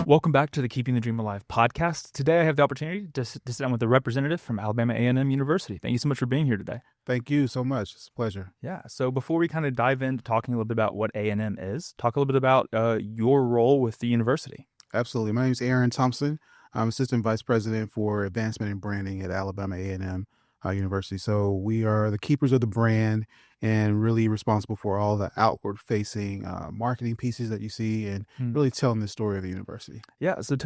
Welcome back to the Keeping the Dream Alive podcast. Today I have the opportunity to sit down with a representative from Alabama A&M University. Thank you so much for being here today. Thank you so much. It's a pleasure. Yeah, so before we kind of dive into talking a little bit about what A&M is, talk a little bit about your role with the university. Absolutely. My name is Aaron Thompson. I'm Assistant Vice President for Advancement and Branding at Alabama A&M University. So we are the keepers of the brand and really responsible for all the outward-facing marketing pieces that you see and really telling the story of the university. Yeah, so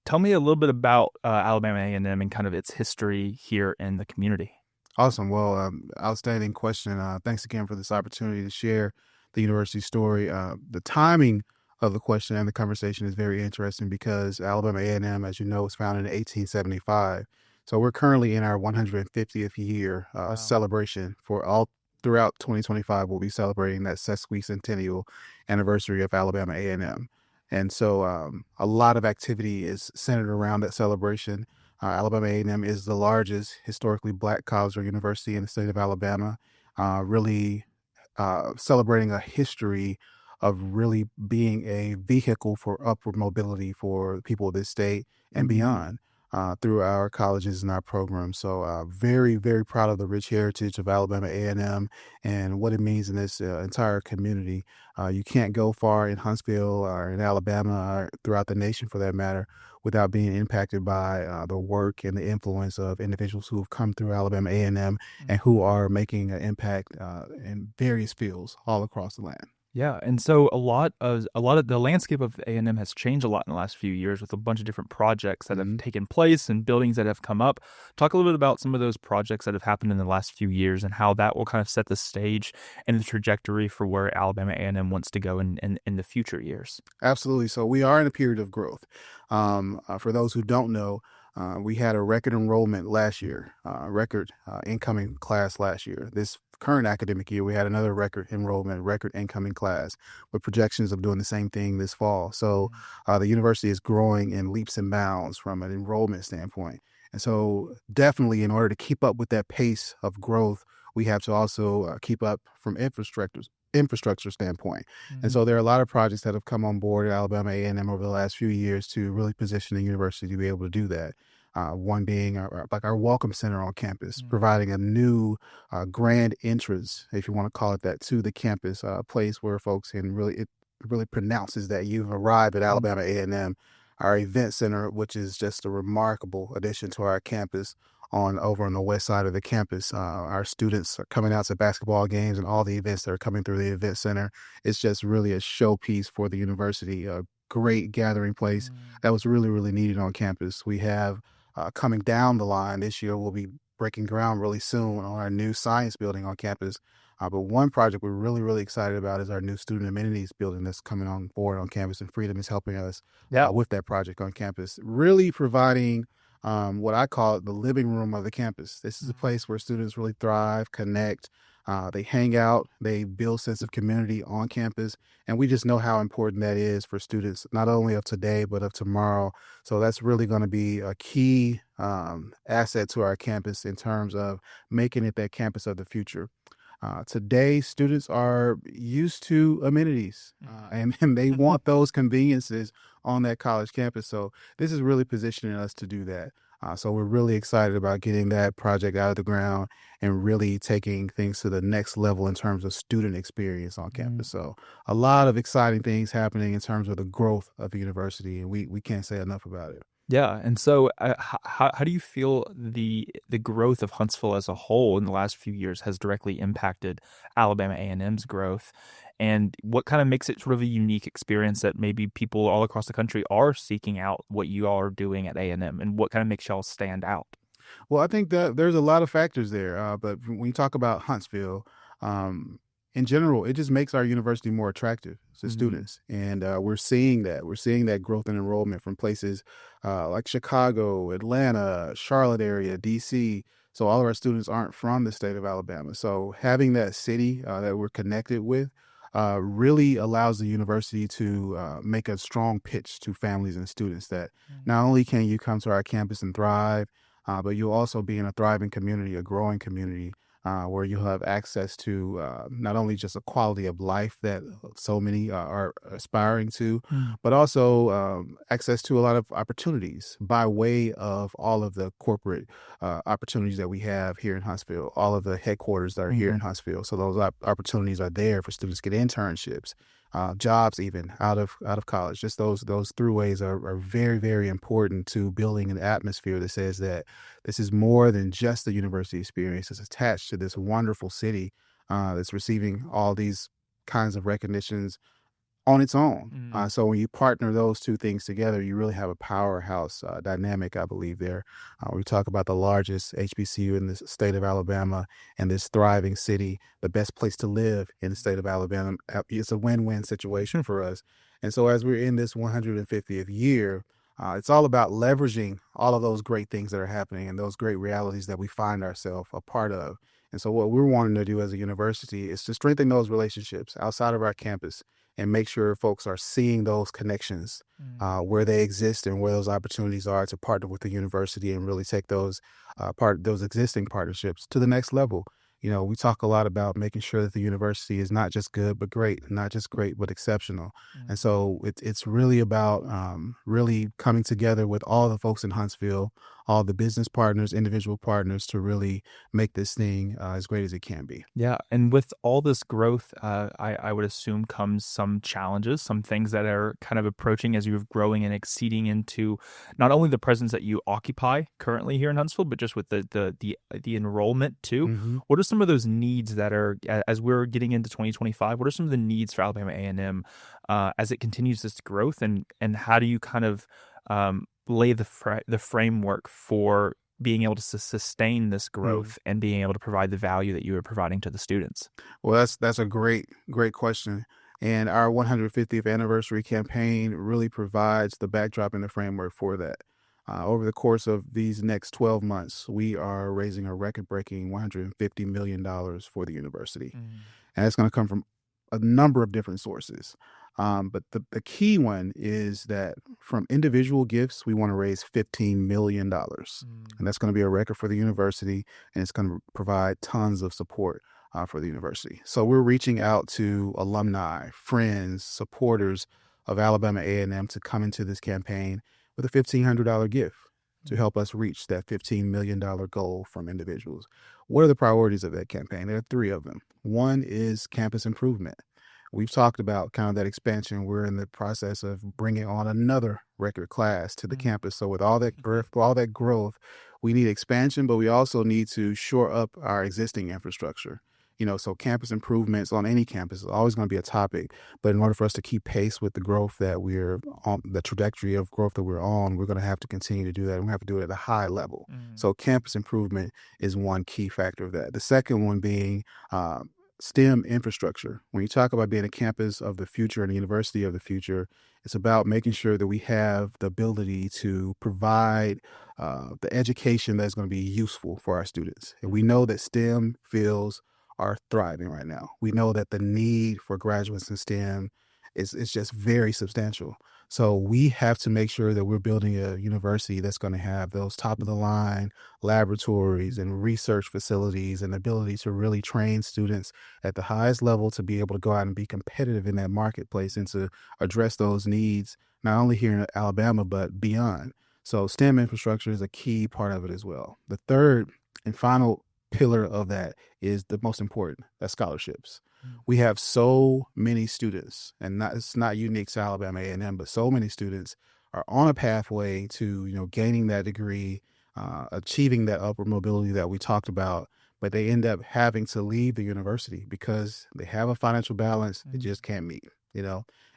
tell me a little bit about Alabama A&M and kind of its history here in the community. Awesome. Well, outstanding question. Thanks again for this opportunity to share the university story. The timing of the question and the conversation is very interesting because Alabama A&M, as you know, was founded in 1875. So we're currently in our 150th year celebration for all throughout 2025. We'll be celebrating that sesquicentennial anniversary of Alabama A&M. And so a lot of activity is centered around that celebration. Alabama A&M is the largest historically Black college or university in the state of Alabama, really celebrating a history of really being a vehicle for upward mobility for people of this state and beyond through our colleges and our programs. So very, very proud of the rich heritage of Alabama A&M and what it means in this entire community. You can't go far in Huntsville or in Alabama or throughout the nation for that matter without being impacted by the work and the influence of individuals who have come through Alabama A&M and who are making an impact in various fields all across the land. Yeah, and so a lot of the landscape of A&M has changed a lot in the last few years with a bunch of different projects that have taken place and buildings that have come up. Talk a little bit about some of those projects that have happened in the last few years and how that will kind of set the stage and the trajectory for where Alabama A&M wants to go in the future years. Absolutely. So we are in a period of growth. For those who don't know, we had a record enrollment last year, record incoming class last year. This current academic year, we had another record enrollment, record incoming class with projections of doing the same thing this fall. So the university is growing in leaps and bounds from an enrollment standpoint. And so definitely in order to keep up with that pace of growth, we have to also keep up from infrastructure standpoint. And so there are a lot of projects that have come on board at Alabama A&M over the last few years to really position the university to be able to do that. One being our welcome center on campus, providing a new grand entrance, if you want to call it that, to the campus, a place where folks can it really pronounces that you've arrived at Alabama A&M. Our event center, which is just a remarkable addition to our campus over on the west side of the campus. Our students are coming out to basketball games and all the events that are coming through the event center. It's just really a showpiece for the university, a great gathering place that was really, really needed on campus. We have coming down the line this year, we'll be breaking ground really soon on our new science building on campus. But one project we're really, really excited about is our new student amenities building that's coming on board on campus, and Freedom is helping us with that project on campus, really providing what I call the living room of the campus. This is a place where students really thrive, connect, they hang out, they build sense of community on campus. And we just know how important that is for students, not only of today, but of tomorrow. So that's really going to be a key asset to our campus in terms of making it that campus of the future. Today, students are used to amenities and they want those conveniences on that college campus. So this is really positioning us to do that. So we're really excited about getting that project out of the ground and really taking things to the next level in terms of student experience on campus. So a lot of exciting things happening in terms of the growth of the university, and we can't say enough about it. Yeah, and so how do you feel the growth of Huntsville as a whole in the last few years has directly impacted Alabama A&M's growth? And what kind of makes it sort of a unique experience that maybe people all across the country are seeking out what you all are doing at A&M, and what kind of makes y'all stand out? Well, I think that there's a lot of factors there, but when you talk about Huntsville, in general, it just makes our university more attractive to students. And we're seeing that. We're seeing that growth in enrollment from places like Chicago, Atlanta, Charlotte area, D.C. So all of our students aren't from the state of Alabama. So having that city that we're connected with really allows the university to make a strong pitch to families and students that not only can you come to our campus and thrive, but you'll also be in a thriving community, a growing community where you'll have access to not only just a quality of life that so many are aspiring to, Mm. but also access to a lot of opportunities by way of all of the corporate opportunities that we have here in Huntsville, all of the headquarters that are here in Mhm. Huntsville. So those opportunities are there for students to get internships, jobs, even out of college. Just those throughways are very, very important to building an atmosphere that says that this is more than just the university experience. It's attached to this wonderful city that's receiving all these kinds of recognitions on its own. Mm. So when you partner those two things together, you really have a powerhouse dynamic, I believe, there. We talk about the largest HBCU in the state of Alabama and this thriving city, the best place to live in the state of Alabama. It's a win-win situation for us. And so as we're in this 150th year, it's all about leveraging all of those great things that are happening and those great realities that we find ourselves a part of. And so what we're wanting to do as a university is to strengthen those relationships outside of our campus and make sure folks are seeing those connections Mm. where they exist and where those opportunities are to partner with the university and really take those existing partnerships to the next level. We talk a lot about making sure that the university is not just good but great, not just great but exceptional. And Mm. so it's really about really coming together with all the folks in Huntsville, all the business partners, individual partners, to really make this thing as great as it can be. Yeah, and with all this growth, I would assume comes some challenges, some things that are kind of approaching as you're growing and exceeding into not only the presence that you occupy currently here in Huntsville, but just with the enrollment too. Hmm. What are some of those needs that are as we're getting into 2025? What are some of the needs for Alabama A&M as it continues this growth, and how do you kind of lay the framework for being able to sustain this growth and being able to provide the value that you are providing to the students? Well, that's a great question. And our 150th anniversary campaign really provides the backdrop and the framework for that. Over the course of these next 12 months, we are raising a record-breaking $150 million for the university. Mm. And it's going to come from a number of different sources. But the key one is that from individual gifts, we want to raise $15 million. Mm. And that's going to be a record for the university, and it's going to provide tons of support for the university. So we're reaching out to alumni, friends, supporters of Alabama A&M to come into this campaign with a $1,500 gift to Mm. help us reach that $15 million goal from individuals. What are the priorities of that campaign? There are three of them. One is campus improvement. We've talked about kind of that expansion. We're in the process of bringing on another record class to the Mm. campus. So with all that growth, we need expansion, but we also need to shore up our existing infrastructure. So campus improvements on any campus is always going to be a topic. But in order for us to keep pace with the growth that we're on, the trajectory of growth that we're on, we're going to have to continue to do that. And we have to do it at a high level. Mm. So campus improvement is one key factor of that. The second one being uh, STEM infrastructure. When you talk about being a campus of the future and a university of the future, it's about making sure that we have the ability to provide the education that's going to be useful for our students. And we know that STEM fields are thriving right now. We know that the need for graduates in STEM is just very substantial. So we have to make sure that we're building a university that's going to have those top of the line laboratories and research facilities and the ability to really train students at the highest level to be able to go out and be competitive in that marketplace and to address those needs, not only here in Alabama, but beyond. So STEM infrastructure is a key part of it as well. The third and final pillar of that is the most important, that's scholarships. Mm. We have so many students, and it's not unique to Alabama A&M, but so many students are on a pathway to gaining that degree, achieving that upward mobility that we talked about, but they end up having to leave the university because they have a financial balance they Mm. just can't meet.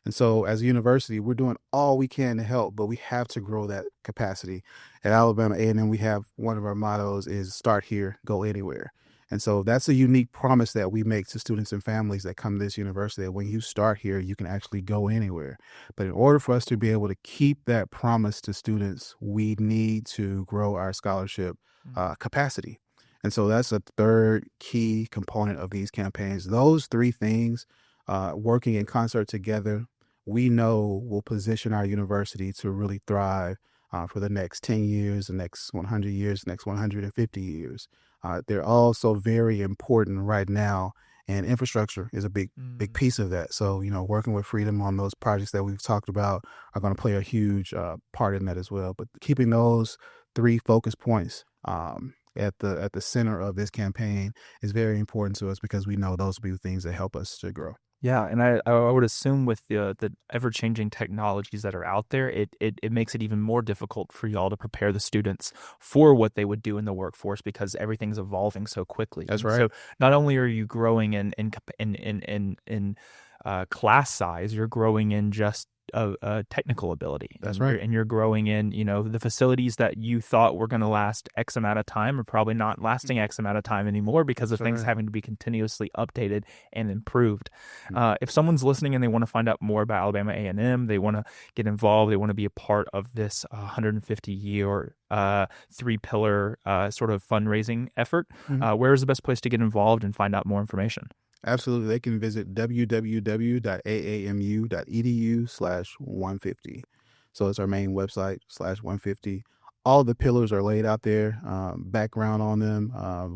And so as a university, we're doing all we can to help, but we have to grow that capacity. At Alabama A&M, we have one of our mottos is start here, go anywhere. And so that's a unique promise that we make to students and families that come to this university, that when you start here, you can actually go anywhere. But in order for us to be able to keep that promise to students, we need to grow our scholarship Mm. capacity. And so that's a third key component of these campaigns. Those three things working in concert together, we know will position our university to really thrive for the next 10 years, the next 100 years, the next 150 years. They're all so very important right now, and infrastructure is a big piece of that. So, working with Freedom on those projects that we've talked about are going to play a huge part in that as well. But keeping those three focus points at the center of this campaign is very important to us, because we know those will be the things that help us to grow. Yeah, and I would assume with the ever-changing technologies that are out there, it makes it even more difficult for y'all to prepare the students for what they would do in the workforce, because everything's evolving so quickly. That's And right. so not only are you growing in class size, you're growing in just a technical ability. That's and right. you're growing in, the facilities that you thought were going to last X amount of time are probably not lasting X amount of time anymore, because of That's things right. having to be continuously updated and improved. Mm. If someone's listening and they want to find out more about Alabama A&M, they want to get involved, they want to be a part of this 150-year three-pillar sort of fundraising effort, Mhm. where is the best place to get involved and find out more information? Absolutely. They can visit www.aamu.edu/150. So it's our main website /150. All the pillars are laid out there, background on them,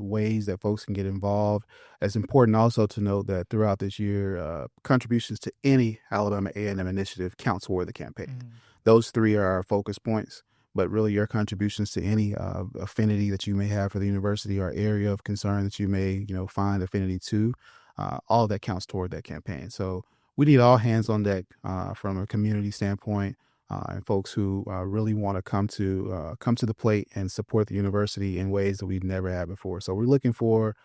ways that folks can get involved. It's important also to note that throughout this year, contributions to any Alabama A&M initiative counts toward the campaign. Those three are our focus points, but really your contributions to any affinity that you may have for the university, or area of concern that you may, find affinity to, all that counts toward that campaign. So we need all hands on deck from a community standpoint, and folks who really want to come to the plate and support the university in ways that we've never had before. So we're looking for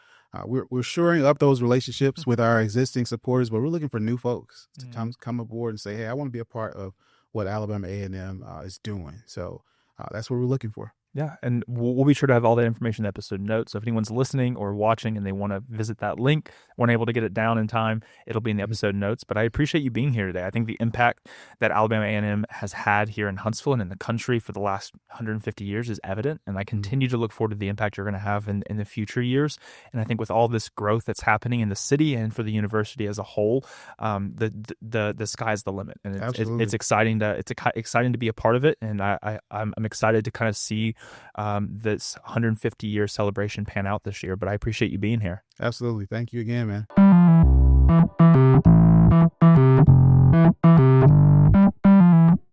we're shoring up those relationships with our existing supporters, but we're looking for new folks to come aboard and say, hey, I want to be a part of what Alabama A&M is doing. So that's what we're looking for. Yeah, and we'll be sure to have all that information in the episode notes. So if anyone's listening or watching and they want to visit that link, weren't able to get it down in time, it'll be in the episode notes. But I appreciate you being here today. I think the impact that Alabama A&M has had here in Huntsville and in the country for the last 150 years is evident, and I continue to look forward to the impact you're going to have in the future years. And I think with all this growth that's happening in the city and for the university as a whole, the sky's the limit, and Absolutely. it's exciting to be a part of it. And I'm excited to kind of see this 150-year celebration pan out this year. But I appreciate you being here. Absolutely. Thank you again, man.